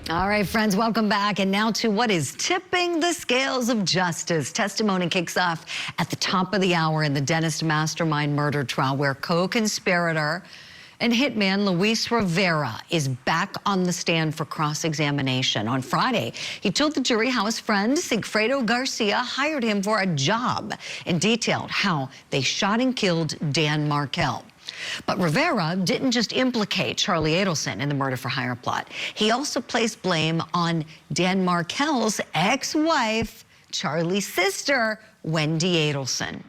All right, friends, welcome back. And now to what is tipping the scales of justice. Testimony kicks off at the top of the hour in the dentist mastermind murder trial, where co-conspirator and hitman Luis Rivera is back on the stand for cross-examination. On Friday, he told the jury how his friend Sigfredo Garcia hired him for a job and detailed how they shot and killed Dan Markel. But Rivera didn't just implicate Charlie Adelson in the murder-for-hire plot. He also placed blame on Dan Markel's ex-wife, Charlie's sister, Wendi Adelson.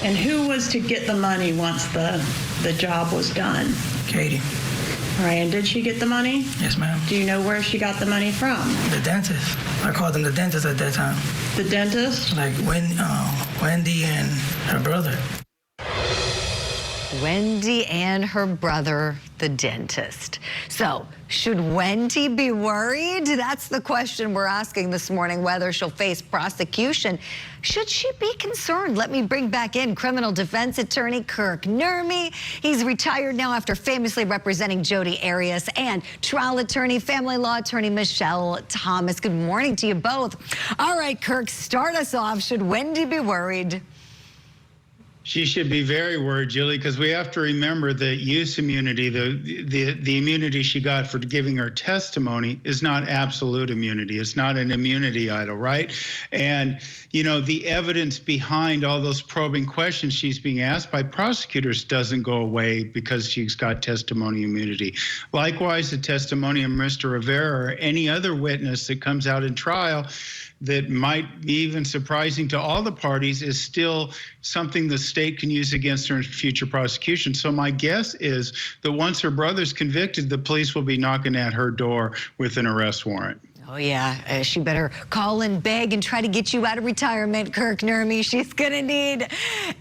And who was to get the money once the job was done? Katie. All right, and did she get the money? Yes, ma'am. Do you know where she got the money from? The dentist. I called him the dentist at that time. The dentist? Like Wendi and her brother. Wendi and her brother, the dentist. So, should Wendi be worried? That's the question we're asking this morning, whether she'll face prosecution. Should she be concerned? Let me bring back in criminal defense attorney Kirk Nurmi. He's retired now after famously representing Jodi Arias, and trial attorney, family law attorney Michelle Thomas. Good morning to you both. All right, Kirk, start us off. Should Wendi be worried? She should be very worried, Julie, because we have to remember that use immunity, the immunity she got for giving her testimony, is not absolute immunity. It's not an immunity idol, right? And, you know, the evidence behind all those probing questions she's being asked by prosecutors doesn't go away because she's got testimony immunity. Likewise, the testimony of Mr. Rivera or any other witness that comes out in trial that might be even surprising to all the parties is still something the state can use against her in future prosecution. So my guess is that once her brother's convicted, the police will be knocking at her door with an arrest warrant. Oh, yeah. She better call and beg and try to get you out of retirement, Kirk Nurmi. She's going to need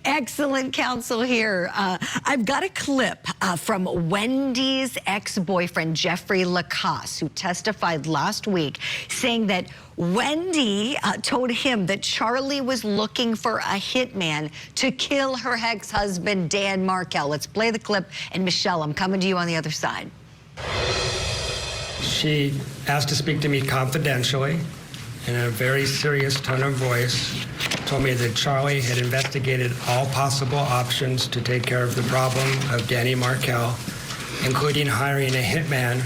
excellent counsel here. I've got a clip from Wendi's ex-boyfriend, Jeffrey Lacasse, who testified last week, saying that Wendi told him that Charlie was looking for a hitman to kill her ex-husband, Dan Markel. Let's play the clip. And Michelle, I'm coming to you on the other side. She asked to speak to me confidentially in a very serious tone of voice, told me that Charlie had investigated all possible options to take care of the problem of Danny Markel, including hiring a hitman,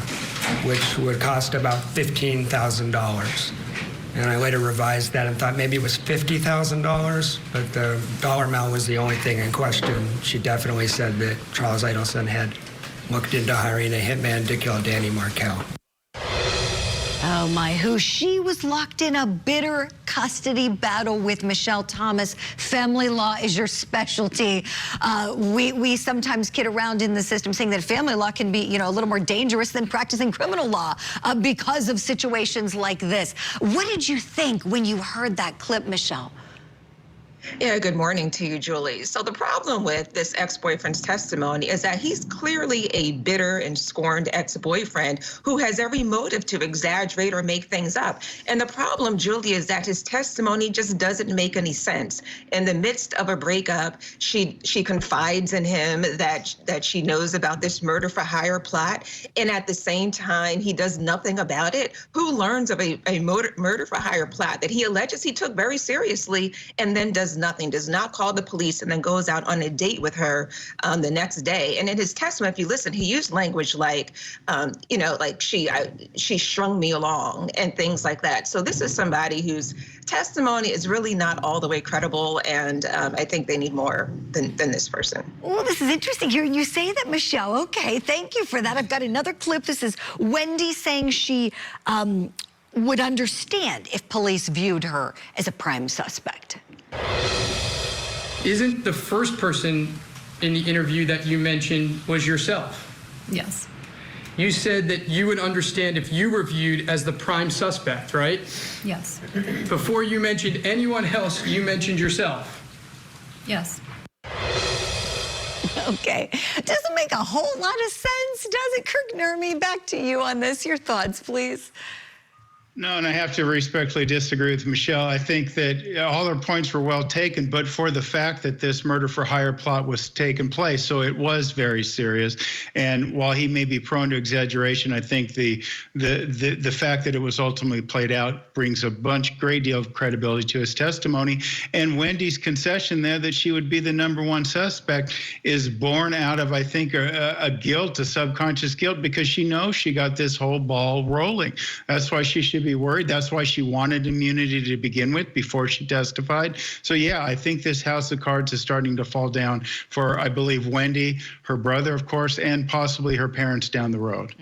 which would cost about $15,000. And I later revised that and thought maybe it was $50,000, but the dollar amount was the only thing in question. She definitely said that Charles Adelson had looked into hiring a hitman to kill Danny Markel. Oh my, who she was locked in a bitter custody battle with Michelle Thomas. Family law is your specialty. We sometimes kid around in the system saying that family law can be, you know, a little more dangerous than practicing criminal law because of situations like this. What did you think when you heard that clip, Michelle? Yeah, good morning to you, Julie. So the problem with this ex-boyfriend's testimony is that he's clearly a bitter and scorned ex-boyfriend who has every motive to exaggerate or make things up. And the problem, Julie, is that his testimony just doesn't make any sense. In the midst of a breakup, she confides in him that she knows about this murder-for-hire plot, and at the same time, he does nothing about it. Who learns of a murder-for-hire plot that he alleges he took very seriously and then does nothing, does not call the police, and then goes out on a date with her the next day? And in his testimony, if you listen, he used language like, you know, like she strung me along and things like that. So this is somebody whose testimony is really not all the way credible, and I think they need more than this person. Well, this is interesting here. You say that, Michelle. Okay, thank you for that. I've got another clip. This is Wendi saying she would understand if police viewed her as a prime suspect. Isn't the first person in the interview that you mentioned was yourself? Yes. You said that you would understand if you were viewed as the prime suspect, right? Yes. Before you mentioned anyone else, you mentioned yourself. Yes. Okay. Doesn't make a whole lot of sense, does it, Kirk Nurmi? Back to you on this. Your thoughts, please. No, and I have to respectfully disagree with Michelle. I think that all her points were well taken, but for the fact that this murder for hire plot was taking place, so it was very serious. And while he may be prone to exaggeration, I think the fact that it was ultimately played out brings a great deal of credibility to his testimony. And Wendy's concession there that she would be the #1 suspect is born out of, I think, a guilt, a subconscious guilt, because she knows she got this whole ball rolling. That's why she should be worried. That's why she wanted immunity to begin with before she testified. So yeah, I think this house of cards is starting to fall down for, I believe, Wendi, her brother, of course, and possibly her parents down the road.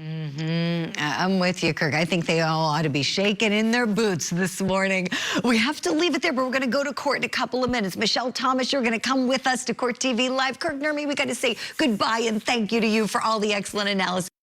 I'm with you, Kirk. I think they all ought to be shaking in their boots this morning. We have to leave it there, but we're going to go to court in a couple of minutes. Michelle Thomas, you're going to come with us to Court TV Live. Kirk Nurmi, we got to say goodbye and thank you to you for all the excellent analysis.